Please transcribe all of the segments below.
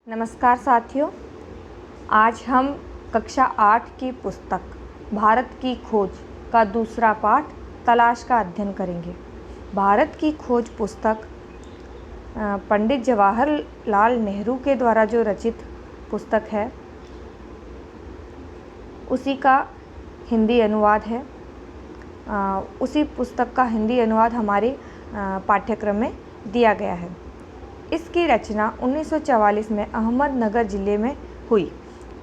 नमस्कार साथियों, आज हम कक्षा 8 की पुस्तक भारत की खोज का दूसरा पाठ तलाश का अध्ययन करेंगे। भारत की खोज पुस्तक पंडित जवाहरलाल नेहरू के द्वारा जो रचित पुस्तक है उसी का हिंदी अनुवाद है। उसी पुस्तक का हिंदी अनुवाद हमारे पाठ्यक्रम में दिया गया है। इसकी रचना 1944 में अहमदनगर ज़िले में हुई।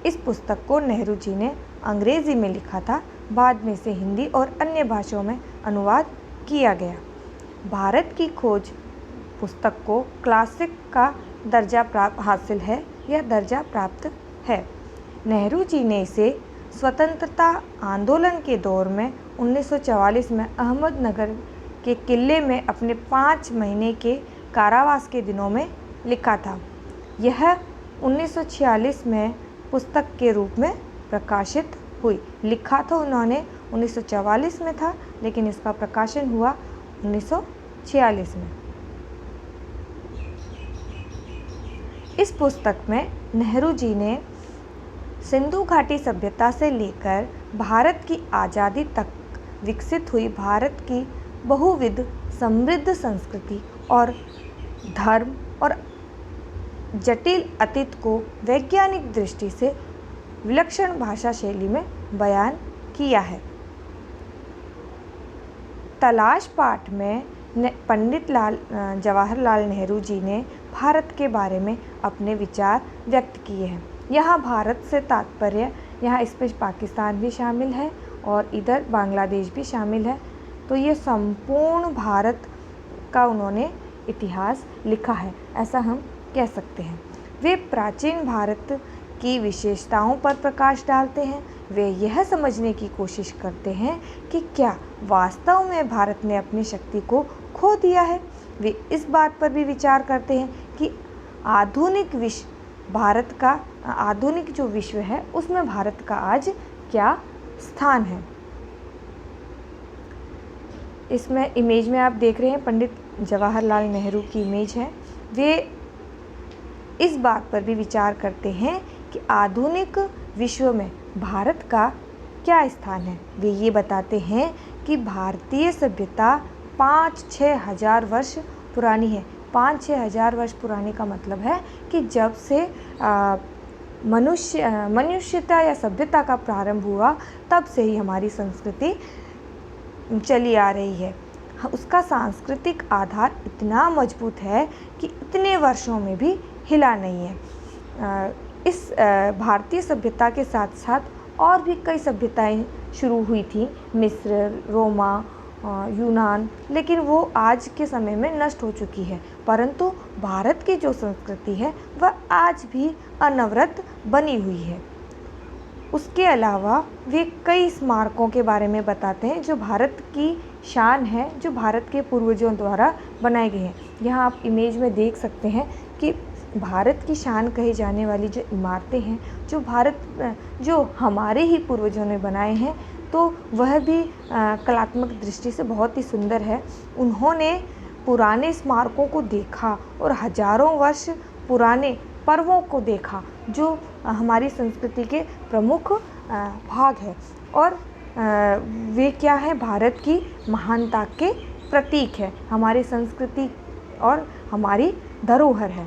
इस पुस्तक को नेहरू जी ने अंग्रेज़ी में लिखा था, बाद में इसे हिंदी और अन्य भाषाओं में अनुवाद किया गया। भारत की खोज पुस्तक को क्लासिक का दर्जा हासिल है, यह दर्जा प्राप्त है। नेहरू जी ने इसे स्वतंत्रता आंदोलन के दौर में 1944 में अहमदनगर के किले में अपने 5 महीने के कारावास के दिनों में लिखा था। यह 1946 में पुस्तक के रूप में प्रकाशित हुई। लिखा तो उन्होंने 1944 में था, लेकिन इसका प्रकाशन हुआ 1946 में। इस पुस्तक में नेहरू जी ने सिंधु घाटी सभ्यता से लेकर भारत की आज़ादी तक विकसित हुई भारत की बहुविध समृद्ध संस्कृति और धर्म और जटिल अतीत को वैज्ञानिक दृष्टि से विलक्षण भाषा शैली में बयान किया है। तलाश पाठ में पंडित जवाहरलाल नेहरू जी ने भारत के बारे में अपने विचार व्यक्त किए हैं। यहाँ भारत से तात्पर्य, यहाँ इसमें पाकिस्तान भी शामिल है और इधर बांग्लादेश भी शामिल है। तो ये संपूर्ण भारत का उन्होंने इतिहास लिखा है, ऐसा हम कह सकते हैं। वे प्राचीन भारत की विशेषताओं पर प्रकाश डालते हैं। वे यह समझने की कोशिश करते हैं कि क्या वास्तव में भारत ने अपनी शक्ति को खो दिया है। वे इस बात पर भी विचार करते हैं कि आधुनिक जो विश्व है उसमें भारत का आज क्या स्थान है। इसमें इमेज में आप देख रहे हैं पंडित जवाहरलाल नेहरू की इमेज है। वे इस बात पर भी विचार करते हैं कि आधुनिक विश्व में भारत का क्या स्थान है। वे ये बताते हैं कि भारतीय सभ्यता 5-6 हज़ार वर्ष पुरानी है। 5-6 हज़ार वर्ष पुराने का मतलब है कि जब से मनुष्यता या सभ्यता का प्रारंभ हुआ तब से ही हमारी संस्कृति चली आ रही है। उसका सांस्कृतिक आधार इतना मजबूत है कि इतने वर्षों में भी हिला नहीं है। इस भारतीय सभ्यता के साथ साथ और भी कई सभ्यताएं शुरू हुई थी, मिस्र, रोमा, यूनान, लेकिन वो आज के समय में नष्ट हो चुकी है। परंतु भारत की जो संस्कृति है वह आज भी अनवरत बनी हुई है। उसके अलावा वे कई स्मारकों के बारे में बताते हैं जो भारत की शान है, जो भारत के पूर्वजों द्वारा बनाए गए हैं। यहाँ आप इमेज में देख सकते हैं कि भारत की शान कही जाने वाली जो इमारतें हैं, जो हमारे ही पूर्वजों ने बनाए हैं, तो वह भी कलात्मक दृष्टि से बहुत ही सुंदर है। उन्होंने पुराने स्मारकों को देखा और हजारों वर्ष पुराने पर्वों को देखा जो हमारी संस्कृति के प्रमुख भाग है और वे क्या है, भारत की महानता के प्रतीक है, हमारी संस्कृति और हमारी धरोहर है।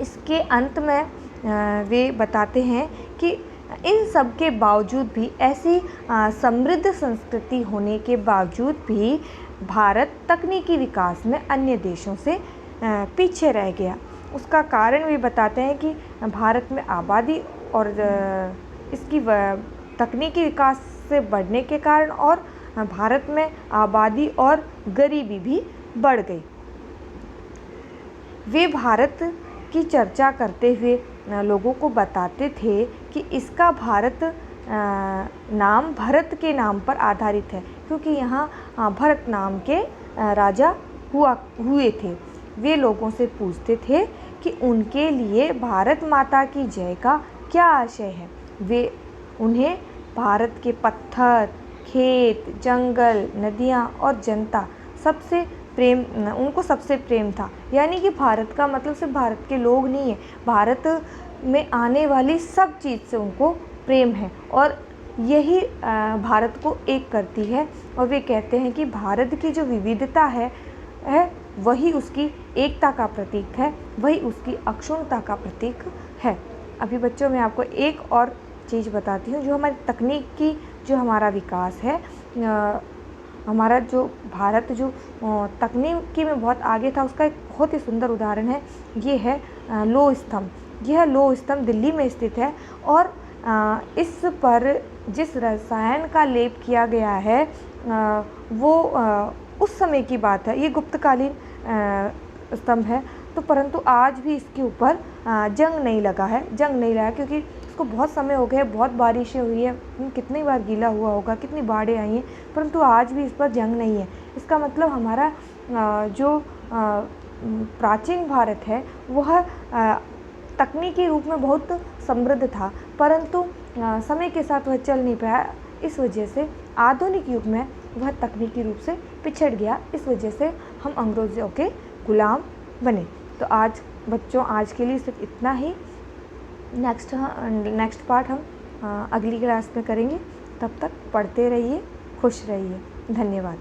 इसके अंत में वे बताते हैं कि इन सब के बावजूद भी, ऐसी समृद्ध संस्कृति होने के बावजूद भी भारत तकनीकी विकास में अन्य देशों से पीछे रह गया। उसका कारण वे बताते हैं कि भारत में आबादी और इसकी तकनीकी विकास से बढ़ने के कारण और भारत में आबादी और गरीबी भी बढ़ गई। वे भारत की चर्चा करते हुए लोगों को बताते थे कि इसका भारत नाम भरत के नाम पर आधारित है, क्योंकि यहाँ भरत नाम के राजा हुए थे। वे लोगों से पूछते थे कि उनके लिए भारत माता की जय का क्या आशय है। वे उन्हें भारत के पत्थर, खेत, जंगल, नदियाँ और जनता सबसे प्रेम, उनको सबसे प्रेम था। यानी कि भारत का मतलब सिर्फ भारत के लोग नहीं है, भारत में आने वाली सब चीज़ से उनको प्रेम है, और यही भारत को एक करती है। और वे कहते हैं कि भारत की जो विविधता है वही उसकी एकता का प्रतीक है, वही उसकी अक्षुण्णता का प्रतीक है। अभी बच्चों मैं आपको एक और चीज़ बताती हूँ, जो हमारी तकनीक की जो हमारा विकास है, हमारा जो भारत जो तकनीकी में बहुत आगे था, उसका एक बहुत ही सुंदर उदाहरण है, ये है लोह स्तंभ। यह लोह स्तंभ दिल्ली में स्थित है, और इस पर जिस रसायन का लेप किया गया है वो उस समय की बात है, ये गुप्तकालीन स्तंभ है। तो परंतु आज भी इसके ऊपर जंग नहीं लगा क्योंकि इसको बहुत समय हो गया, बहुत बारिशें हुई है, कितनी बार गीला हुआ होगा, कितनी बाढ़ें आई हैं, परंतु आज भी इस पर जंग नहीं है। इसका मतलब हमारा जो प्राचीन भारत है वह तकनीकी रूप में बहुत समृद्ध था, परंतु समय के साथ वह चल नहीं पाया। इस वजह से आधुनिक युग में वह तकनीकी रूप से पिछड़ गया, इस वजह से हम अंग्रेज़ों के गुलाम बने। तो आज बच्चों, आज के लिए सिर्फ इतना ही। नेक्स्ट पार्ट हम अगली क्लास में करेंगे। तब तक पढ़ते रहिए, खुश रहिए। धन्यवाद।